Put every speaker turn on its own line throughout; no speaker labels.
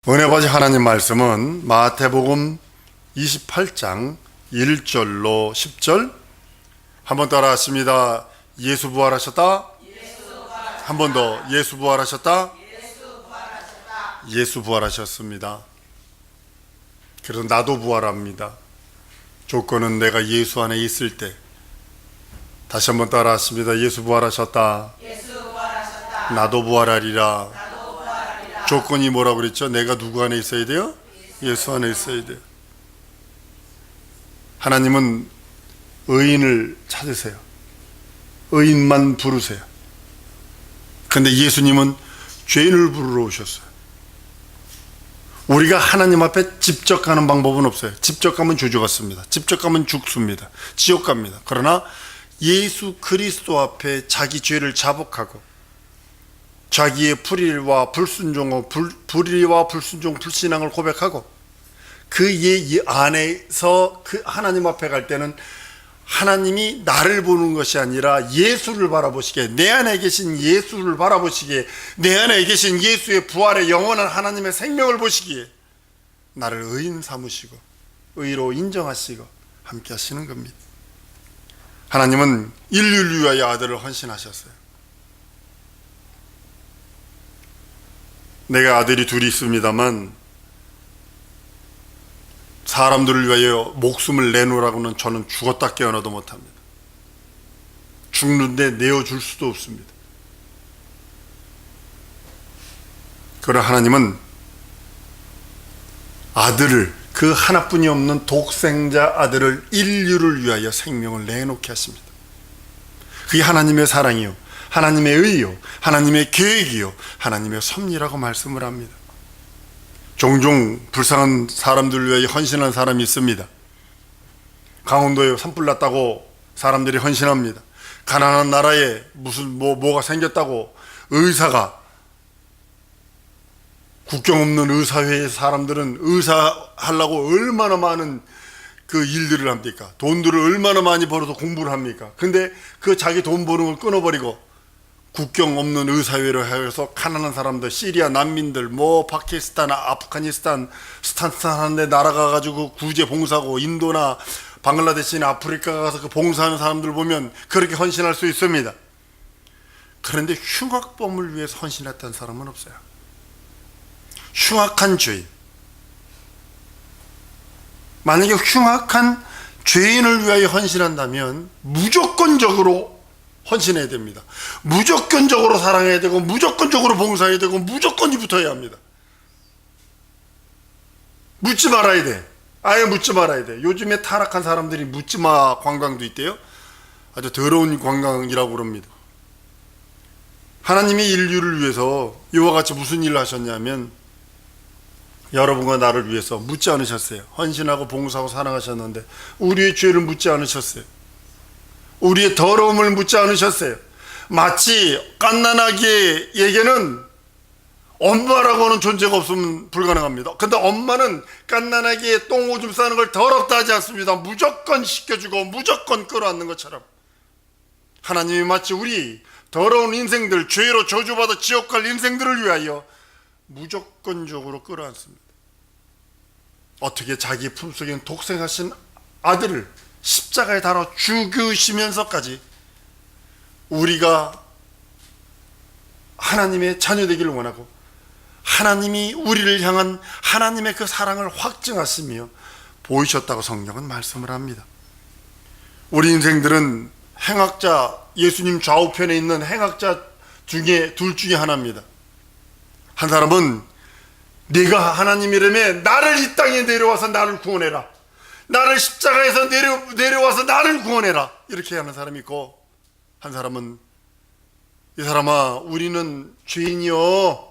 은혜받이 하나님 말씀은 마태복음 28장 1절로 10절. 한번 따라 하십니다. 예수 부활하셨다. 한 번 더. 예수 부활하셨다. 예수 부활하셨습니다. 그래서 나도 부활합니다. 조건은 내가 예수 안에 있을 때. 다시 한번 따라 하십니다. 예수 부활하셨다. 나도 부활하리라. 조건이 뭐라고 그랬죠? 내가 누구 안에 있어야 돼요? 예수 안에 있어야 돼요. 하나님은 의인을 찾으세요. 의인만 부르세요. 그런데 예수님은 죄인을 부르러 오셨어요. 우리가 하나님 앞에 직접 가는 방법은 없어요. 직접 가면 저주 받습니다. 직접 가면 죽습니다. 지옥 갑니다. 그러나 예수 그리스도 앞에 자기 죄를 자복하고 자기의 불의와 불순종, 불신앙을 고백하고 그 안에서 그 하나님 앞에 갈 때는 하나님이 나를 보는 것이 아니라 예수를 바라보시기에, 내 안에 계신 예수를 바라보시기에, 내 안에 계신 예수의 부활의 영원한 하나님의 생명을 보시기에 나를 의인 삼으시고 의로 인정하시고 함께 하시는 겁니다. 하나님은 인류를 위하여 아들을 헌신하셨어요. 내가 아들이 둘이 있습니다만 사람들을 위하여 목숨을 내놓으라고는 저는 죽었다 깨어나도 못합니다. 죽는데 내어줄 수도 없습니다. 그러나 하나님은 아들을, 그 하나뿐이 없는 독생자 아들을 인류를 위하여 생명을 내놓게 하십니다. 그게 하나님의 사랑이요, 하나님의 의요, 하나님의 계획이요, 하나님의 섭리라고 말씀을 합니다. 종종 불쌍한 사람들을 위해 헌신한 사람이 있습니다. 강원도에 산불 났다고 사람들이 헌신합니다. 가난한 나라에 무슨 뭐가 생겼다고 의사가, 국경 없는 의사회의 사람들은 의사하려고 얼마나 많은 그 일들을 합니까? 돈들을 얼마나 많이 벌어서 공부를 합니까? 근데 그 자기 돈 버는 걸 끊어버리고 국경 없는 의사회로 해서 가난한 사람들, 시리아 난민들, 파키스탄, 아프가니스탄, 스탄 하는 데 날아가가지고 구제 봉사하고, 인도나 방글라데시나 아프리카 가서 그 봉사하는 사람들 보면 그렇게 헌신할 수 있습니다. 그런데 흉악범을 위해서 헌신했던 사람은 없어요. 흉악한 죄인, 만약에 흉악한 죄인을 위하여 헌신한다면 무조건적으로 헌신해야 됩니다. 무조건적으로 사랑해야 되고, 무조건적으로 봉사해야 되고, 무조건이 붙어야 합니다. 묻지 말아야 돼. 아예 묻지 말아야 돼. 요즘에 타락한 사람들이 묻지마 관광도 있대요. 아주 더러운 관광이라고 그럽니다. 하나님이 인류를 위해서 이와 같이 무슨 일을 하셨냐면, 여러분과 나를 위해서 묻지 않으셨어요. 헌신하고 봉사하고 사랑하셨는데 우리의 죄를 묻지 않으셨어요. 우리의 더러움을 묻지 않으셨어요. 마치 갓난아기에게는 엄마라고 하는 존재가 없으면 불가능합니다. 근데 엄마는 갓난아기의 똥오줌 싸는 걸 더럽다 하지 않습니다. 무조건 씻겨주고 무조건 끌어안는 것처럼 하나님이 마치 우리 더러운 인생들, 죄로 저주받아 지옥 갈 인생들을 위하여 무조건적으로 끌어안습니다. 어떻게 자기 품속에 있는 독생하신 아들을 십자가에 달아 죽으시면서까지 우리가 하나님의 자녀 되기를 원하고, 하나님이 우리를 향한 하나님의 그 사랑을 확증하시며 보이셨다고 성경은 말씀을 합니다. 우리 인생들은 행악자, 예수님 좌우편에 있는 행악자 중에 둘 중에 하나입니다. 한 사람은 네가 하나님이라면 나를 이 땅에 내려와서 나를 구원해라, 나를 십자가에서 내려와서 나를 구원해라, 이렇게 하는 사람이 있고, 한 사람은 이 사람아, 우리는 죄인이요,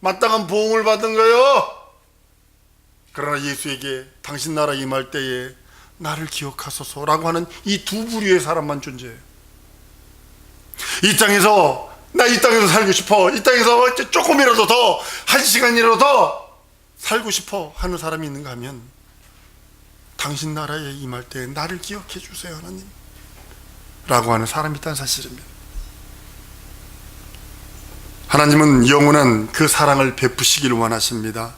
마땅한 보응을 받은 거요, 그러나 예수에게 당신 나라 임할 때에 나를 기억하소서라고 하는 이 두 부류의 사람만 존재해요. 이 땅에서 살고 싶어, 이 땅에서 조금이라도 더, 한 시간이라도 더 살고 싶어 하는 사람이 있는가 하면, 당신 나라에 임할 때 나를 기억해 주세요 하나님 라고 하는 사람이 있다는 사실입니다. 하나님은 영원한 그 사랑을 베푸시길 원하십니다.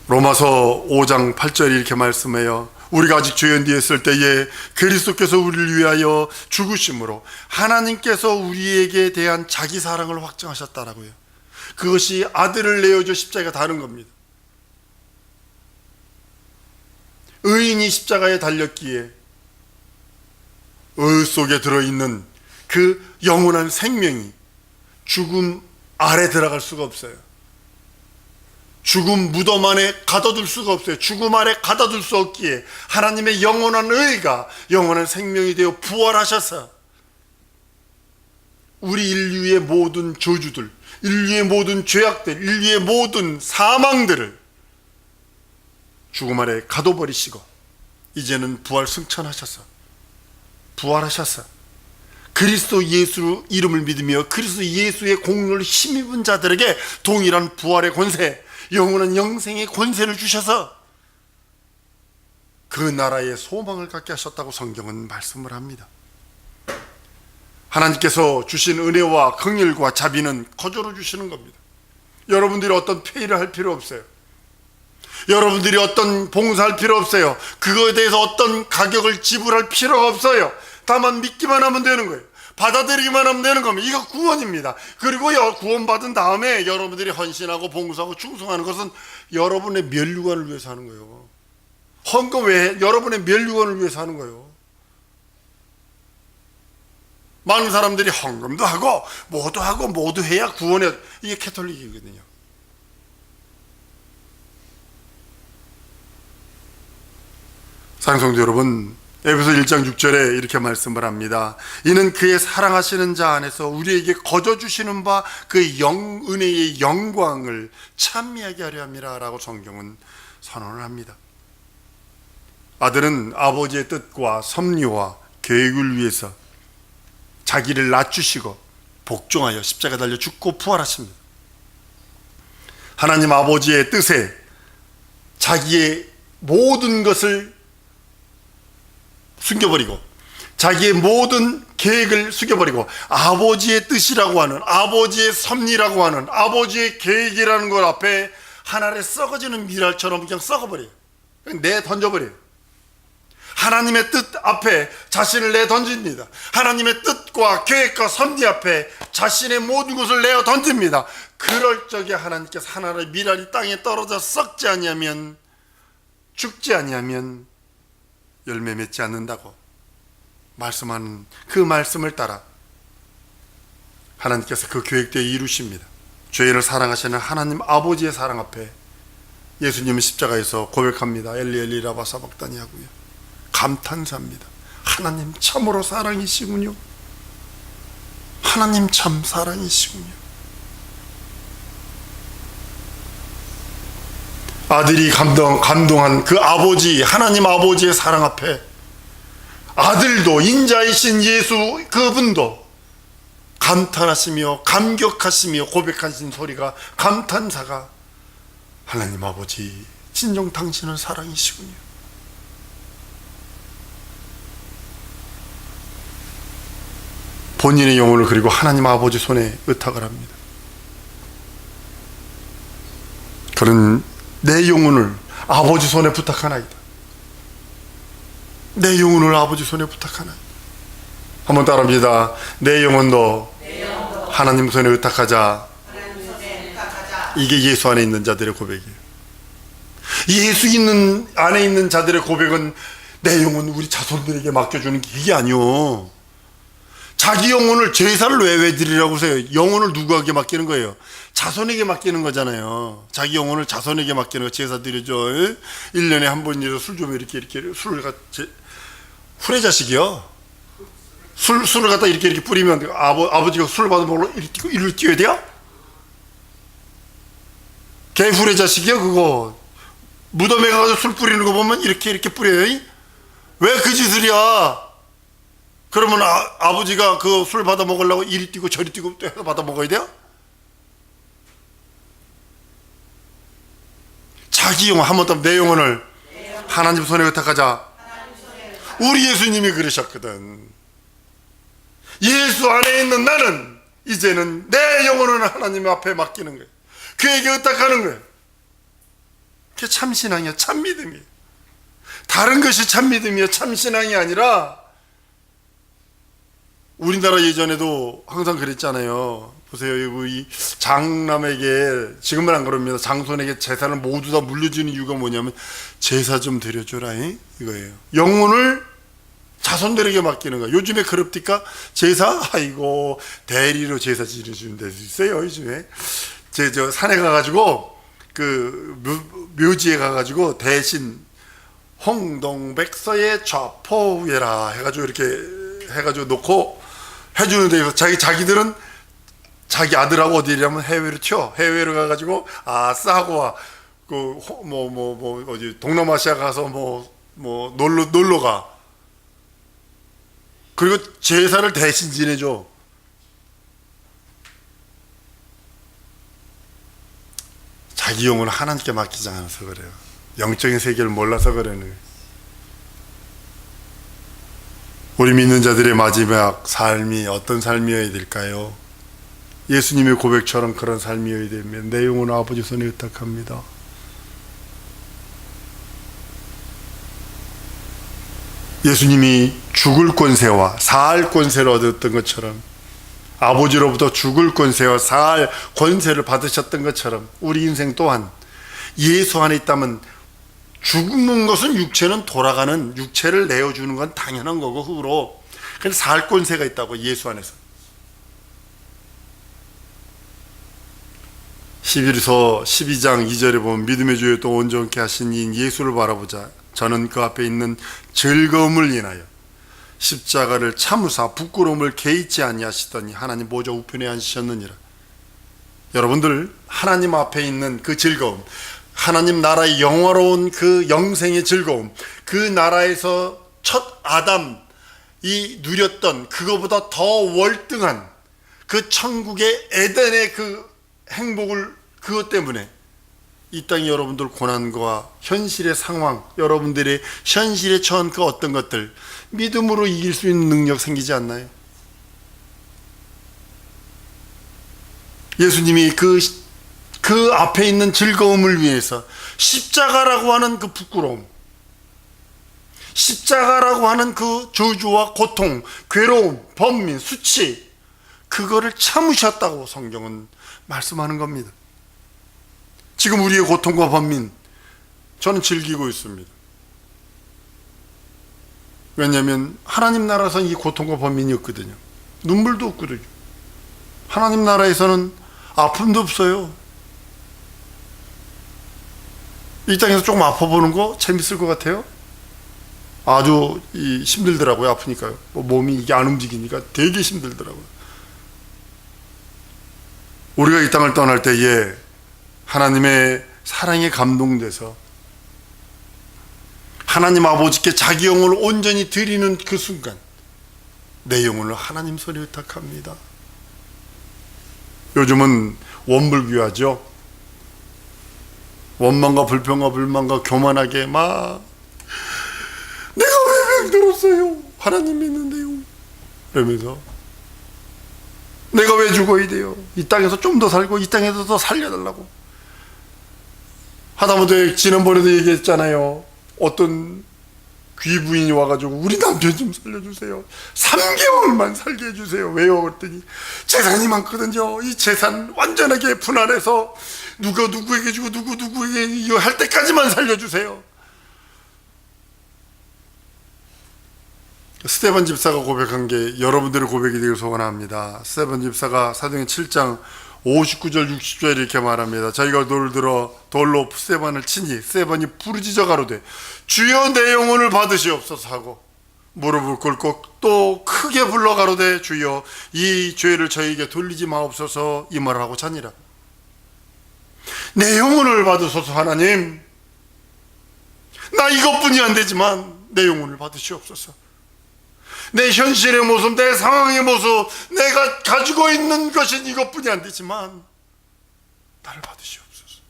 로마서 5장 8절에 이렇게 말씀해요. 우리가 아직 죄인 뒤에 있을 때에 그리스도께서 우리를 위하여 죽으심으로 하나님께서 우리에게 대한 자기 사랑을 확증하셨다라고요. 그것이 아들을 내어줘 십자가가 다른 겁니다. 의인이 십자가에 달렸기에 의 속에 들어있는 그 영원한 생명이 죽음 아래 들어갈 수가 없어요. 죽음 무덤 안에 가둬둘 수가 없어요. 죽음 아래 가둬둘 수 없기에 하나님의 영원한 의가 영원한 생명이 되어 부활하셔서 우리 인류의 모든 저주들, 인류의 모든 죄악들, 인류의 모든 사망들을 죽음 아래 가둬버리시고 이제는 부활 승천하셔서 부활하셔서 그리스도 예수 이름을 믿으며 그리스도 예수의 공로를 힘입은 자들에게 동일한 부활의 권세, 영원한 영생의 권세를 주셔서 그 나라의 소망을 갖게 하셨다고 성경은 말씀을 합니다. 하나님께서 주신 은혜와 긍휼과 자비는 거저로 주시는 겁니다. 여러분들이 어떤 페이를 할 필요 없어요. 여러분들이 어떤 봉사할 필요 없어요. 그거에 대해서 어떤 가격을 지불할 필요가 없어요. 다만 믿기만 하면 되는 거예요. 받아들이기만 하면 되는 겁니다. 이거 구원입니다. 그리고 구원받은 다음에 여러분들이 헌신하고 봉사하고 충성하는 것은 여러분의 면류관을 위해서 하는 거예요. 헌금 외에 여러분의 면류관을 위해서 하는 거예요. 많은 사람들이 헌금도 하고 모두 해야 구원해. 이게 캐톨릭이거든요. 사랑하는 성도 여러분, 에베소 1장 6절에 이렇게 말씀을 합니다. 이는 그의 사랑하시는 자 안에서 우리에게 거저 주시는 바 그 은혜의 영광을 찬미하게 하려 함이라 라고 성경은 선언을 합니다. 아들은 아버지의 뜻과 섭리와 계획을 위해서 자기를 낮추시고 복종하여 십자가 달려 죽고 부활하십니다. 하나님 아버지의 뜻에 자기의 모든 것을 숨겨버리고 자기의 모든 계획을 숨겨버리고 아버지의 뜻이라고 하는, 아버지의 섭리라고 하는, 아버지의 계획이라는 것 앞에 하늘에 썩어지는 미랄처럼 그냥 썩어버려요. 그냥 내던져버려요. 하나님의 뜻 앞에 자신을 내던집니다. 하나님의 뜻과 계획과 섭리 앞에 자신의 모든 것을 내어 던집니다. 그럴 적에 하나님께서 하나의 미랄이 땅에 떨어져 썩지 아니하면, 죽지 아니하면 열매 맺지 않는다고 말씀하는 그 말씀을 따라 하나님께서 그 계획대로 이루십니다. 죄인을 사랑하시는 하나님 아버지의 사랑 앞에 예수님은 십자가에서 고백합니다. 엘리 엘리 라마 사박다니 하고요. 감탄사입니다. 하나님 참으로 사랑이시군요. 하나님 참 사랑이시군요. 아들이 감동한 그 아버지, 하나님 아버지의 사랑 앞에 아들도, 인자이신 예수 그분도 감탄하시며 감격하시며 고백하신 소리가, 감탄사가 하나님 아버지 진정 당신은 사랑이시군요. 본인의 영혼을 그리고 하나님 아버지 손에 의탁을 합니다. 그런 내 영혼을 아버지 손에 부탁하나이다. 내 영혼을 아버지 손에 부탁하나이다. 한번 따라합니다. 내 영혼도 하나님 손에 의탁하자. 이게 예수 안에 있는 자들의 고백이에요. 예수 안에 있는 자들의 고백은 내 영혼 우리 자손들에게 맡겨주는 게 이게 아니요. 자기 영혼을 제사를 왜 드리라고 하세요? 영혼을 누구에게 맡기는 거예요? 자손에게 맡기는 거잖아요. 자기 영혼을 자손에게 맡기는 거 제사 드리죠. 1년에 한 번이라도 술 좀 이렇게 술을 후레자식이요. 술을 갖다 이렇게 뿌리면 아버지가 술을 받아먹으러 이리로 뛰어야 돼요? 걔 후레자식이요 그거. 무덤에 가서 술 뿌리는 거 보면 이렇게 뿌려요. 왜 그 짓을이야? 그러면 아버지가 그 술 받아 먹으려고 이리 뛰고 저리 뛰고 또 해서 받아 먹어야 돼요? 자기 영혼, 한번 더 내 영혼을 하나님 손에 의탁하자. 우리 예수님이 그러셨거든. 예수 안에 있는 나는 이제는 내 영혼을 하나님 앞에 맡기는 거예요. 그에게 의탁하는 거예요. 그게 참신앙이야, 참믿음이에요. 다른 것이 참믿음이야, 참신앙이 아니라, 우리나라 예전에도 항상 그랬잖아요. 보세요, 이 장남에게, 지금은 안 그럽니다. 장손에게 재산을 모두 다 물려주는 이유가 뭐냐면, 제사 좀 드려줘라, 이거예요. 영혼을 자손들에게 맡기는 거야. 요즘에 그럽니까? 제사? 아이고, 대리로 제사 지내주는 데도 있어요, 요즘에. 저 산에 가가지고, 묘지에 가가지고, 대신, 홍동백서의 좌포예라 해가지고 이렇게 해가지고 놓고 해주는 데서 자기들은 자기 아들하고 어디냐면 해외로 튀어. 해외로 가가지고, 싸고 와. 어디, 동남아시아 가서 놀러 가. 그리고 제사를 대신 지내줘. 자기 영혼을 하나님께 맡기지 않아서 그래요. 영적인 세계를 몰라서 그러는 거예요. 우리 믿는 자들의 마지막 삶이 어떤 삶이어야 될까요? 예수님의 고백처럼 그런 삶이어야 되면 내 영혼을 아버지 손에 의탁합니다. 예수님이 죽을 권세와 살 권세를 얻었던 것처럼, 아버지로부터 죽을 권세와 살 권세를 받으셨던 것처럼, 우리 인생 또한 예수 안에 있다면 죽는 것은, 육체는 돌아가는, 육체를 내어주는 건 당연한 거고 흙으로, 그래서 살 권세가 있다고. 예수 안에서 11서 12장 2절에 보면, 믿음의 주여 또 온전케 하신 이 예수를 바라보자. 저는 그 앞에 있는 즐거움을 인하여 십자가를 참으사 부끄러움을 개의치 아니하시더니 하나님 보좌 우편에 앉으셨느니라. 여러분들, 하나님 앞에 있는 그 즐거움, 하나님 나라의 영화로운 그 영생의 즐거움, 그 나라에서 첫 아담이 누렸던 그거보다 더 월등한 그 천국의 에덴의 그 행복을, 그것 때문에 이 땅의 여러분들 고난과 현실의 상황, 여러분들의 현실에 처한 그 어떤 것들, 믿음으로 이길 수 있는 능력 생기지 않나요? 예수님이 그 앞에 있는 즐거움을 위해서 십자가라고 하는 그 부끄러움, 십자가라고 하는 그 저주와 고통, 괴로움, 번민, 수치, 그거를 참으셨다고 성경은 말씀하는 겁니다. 지금 우리의 고통과 번민, 저는 즐기고 있습니다. 왜냐하면 하나님 나라에서는 이 고통과 번민이 없거든요. 눈물도 없거든요. 하나님 나라에서는 아픔도 없어요. 이 땅에서 조금 아파보는 거 재밌을 것 같아요? 아주 힘들더라고요. 아프니까요. 몸이 이게 안 움직이니까 되게 힘들더라고요. 우리가 이 땅을 떠날 때에 하나님의 사랑에 감동돼서 하나님 아버지께 자기 영혼을 온전히 드리는 그 순간, 내 영혼을 하나님 손에 의탁합니다. 요즘은 원불교하죠. 원망과 불평과 불만과 교만하게 막, 내가 왜 병들었어요? 하나님 믿는데요. 그러면서 내가 왜 죽어야 돼요? 이 땅에서 좀 더 살고 이 땅에서 더 살려달라고 하다못해 지난번에도 얘기했잖아요. 어떤 귀부인이 와가지고 우리 남편 좀 살려주세요. 3개월만 살게 해주세요. 왜요? 그랬더니 재산이 많거든요. 이 재산 완전하게 분할해서 누가 누구에게 주고 누구에게 이거 할 때까지만 살려주세요. 스데반 집사가 고백한 게 여러분들의 고백이 되길 소원합니다. 스데반 집사가 사도행전 7장 59절 60절 이렇게 말합니다. 자기가 돌을 들어 돌로 스데반을 치니 스데반이 부르짖어 가로되 주여 내 영혼을 받으시옵소서 하고 무릎을 꿇고 또 크게 불러 가로되 주여 이 죄를 저에게 돌리지 마옵소서 이 말을 하고 자니라. 내 영혼을 받으소서 하나님. 나 이것뿐이 안 되지만 내 영혼을 받으시옵소서. 내 현실의 모습, 내 상황의 모습, 내가 가지고 있는 것은 이것뿐이 안 되지만 나를 받으시옵소서.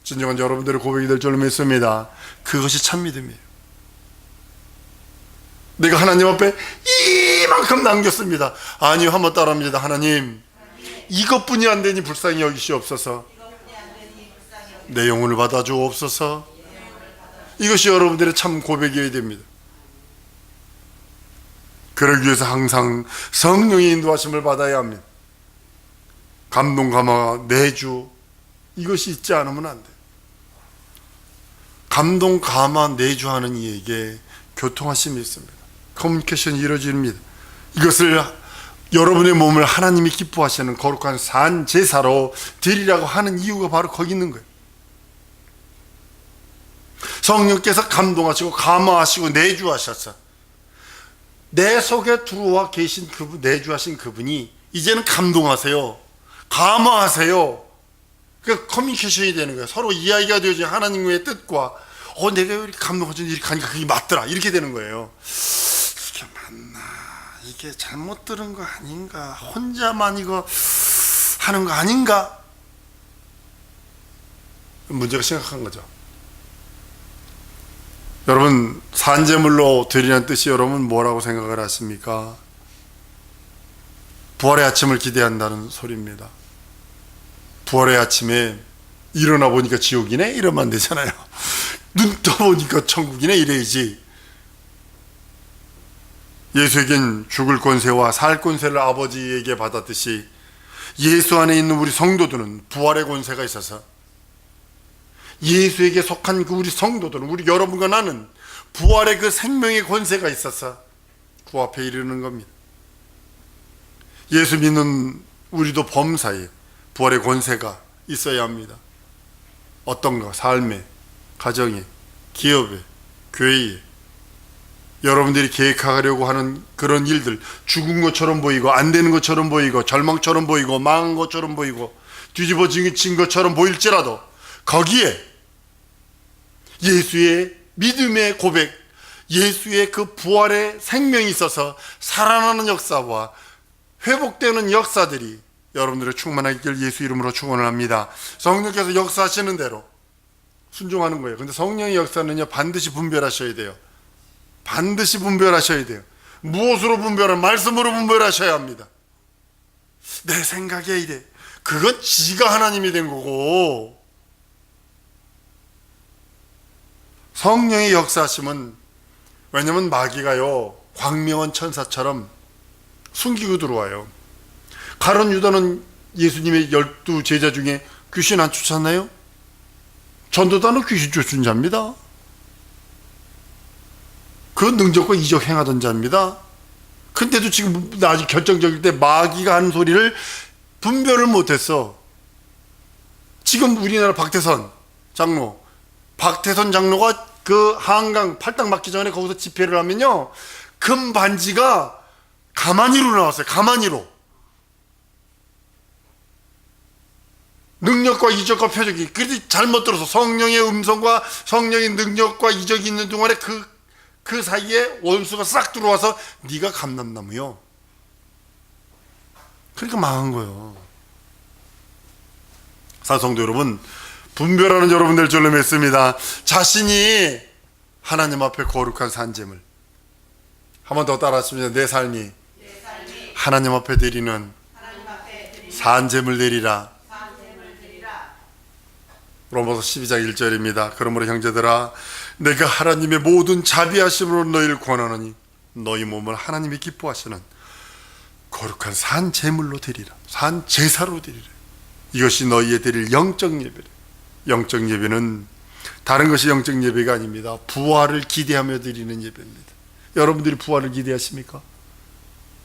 진정한 여러분들의 고백이 될 줄로 믿습니다. 그것이 참 믿음이에요. 내가 하나님 앞에 이만큼 남겼습니다. 아니요, 한번 따라합니다. 하나님, 이것뿐이 안 되니 불쌍히 여기시옵소서. 내 영혼을 받아주옵소서. 이것이 여러분들의 참 고백이어야 됩니다. 그러기 위해서 항상 성령의 인도하심을 받아야 합니다. 감동, 감화, 내주, 이것이 있지 않으면 안 돼요. 감동, 감화, 내주하는 이에게 교통하심이 있습니다. 커뮤니케이션이 이루어집니다. 이것을 여러분의 몸을 하나님이 기뻐하시는 거룩한 산 제사로 드리라고 하는 이유가 바로 거기 있는 거예요. 성령께서 감동하시고 감화하시고 내주하셨어. 내 속에 들어와 계신 그분, 내주하신 그분이 이제는 감동하세요. 감화하세요. 그러니까 커뮤니케이션이 되는 거예요. 서로 이야기가 되어지 하나님의 뜻과 내가 이렇게 감동하지 이렇게 하니까 그게 맞더라, 이렇게 되는 거예요. 이게 맞나? 이게 잘못 들은 거 아닌가? 혼자만 이거 하는 거 아닌가? 문제가 심각한 거죠. 여러분, 산제물로 드리는 뜻이 여러분 뭐라고 생각을 하십니까? 부활의 아침을 기대한다는 소리입니다. 부활의 아침에 일어나 보니까 지옥이네? 이러면 안 되잖아요. 눈 떠보니까 천국이네? 이래야지. 예수에겐 죽을 권세와 살 권세를 아버지에게 받았듯이 예수 안에 있는 우리 성도들은 부활의 권세가 있어서 예수에게 속한 그 우리 성도들은, 우리 여러분과 나는 부활의 그 생명의 권세가 있어서 구 앞에 이르는 겁니다. 예수 믿는 우리도 범사에 부활의 권세가 있어야 합니다. 어떤가? 삶에, 가정에, 기업에, 교회에 여러분들이 계획하려고 하는 그런 일들, 죽은 것처럼 보이고 안 되는 것처럼 보이고 절망처럼 보이고 망한 것처럼 보이고 뒤집어진 것처럼 보일지라도 거기에 예수의 믿음의 고백, 예수의 그 부활의 생명이 있어서 살아나는 역사와 회복되는 역사들이 여러분들의 충만하길 예수 이름으로 축원을 합니다. 성령께서 역사하시는 대로 순종하는 거예요. 근데 성령의 역사는요, 반드시 분별하셔야 돼요. 반드시 분별하셔야 돼요. 무엇으로 분별하면? 말씀으로 분별하셔야 합니다. 내 생각에 이래. 그건 지가 하나님이 된 거고, 성령의 역사하심은, 왜냐면 마귀가요, 광명한 천사처럼 숨기고 들어와요. 가룟 유다는 예수님의 12 제자 중에 귀신 안 쫓았나요? 전도단은 귀신 쫓은 자입니다. 그 능력과 이적 행하던 자입니다. 근데도 지금 아직 결정적일 때 마귀가 하는 소리를 분별을 못했어. 지금 우리나라 박태선 장로가 그 한강 팔당 맞기 전에 거기서 집회를 하면요, 금 반지가 가만히로 나왔어요. 가만히로. 능력과 이적과 표적이. 그런데 잘못 들어서 성령의 음성과 성령의 능력과 이적이 있는 동안에 그 사이에 원수가 싹 들어와서 네가 감람나무요. 그러니까 망한 거예요. 사성도 여러분, 분별하는 여러분들 줄로 맺습니다. 자신이 하나님 앞에 거룩한 산재물. 한 번 더 따라하십니다. 내 삶이 하나님 앞에 드리는 산재물 드리라. 로마서 12장 1절입니다. 그러므로 형제들아, 내가 하나님의 모든 자비하심으로 너희를 권하노니 너희 몸을 하나님이 기뻐하시는 거룩한 산 제물로 드리라. 산 제사로 드리라. 이것이 너희의 드릴 영적 예배라. 영적 예배는 다른 것이 영적 예배가 아닙니다. 부활을 기대하며 드리는 예배입니다. 여러분들이 부활을 기대하십니까?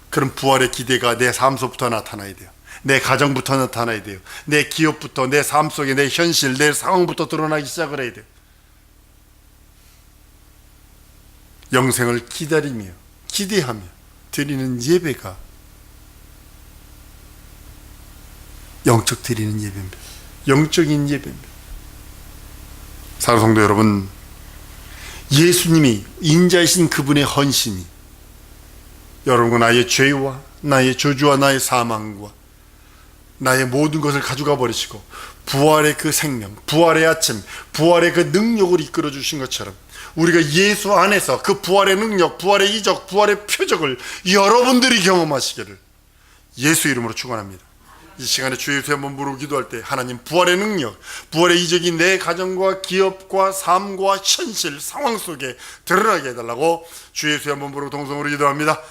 그럼 부활의 기대가 내 삶 속부터 나타나야 돼요. 내 가정부터 나타나야 돼요. 내 기업부터, 내 삶 속에, 내 현실, 내 상황부터 드러나기 시작을 해야 돼요. 영생을 기다리며 기대하며 드리는 예배가 영적 드리는 예배입니다. 영적인 예배입니다. 사랑하는 성도 여러분, 예수님이 인자이신 그분의 헌신이 여러분과 나의 죄와 나의 저주와 나의 사망과 나의 모든 것을 가져가 버리시고 부활의 그 생명, 부활의 아침, 부활의 그 능력을 이끌어 주신 것처럼 우리가 예수 안에서 그 부활의 능력, 부활의 이적, 부활의 표적을 여러분들이 경험하시기를 예수 이름으로 축원합니다. 이 시간에 주 예수 한번 부르고 기도할 때 하나님 부활의 능력, 부활의 이적이 내 가정과 기업과 삶과 현실, 상황 속에 드러나게 해달라고 주 예수 한번 부르고 동성으로 기도합니다.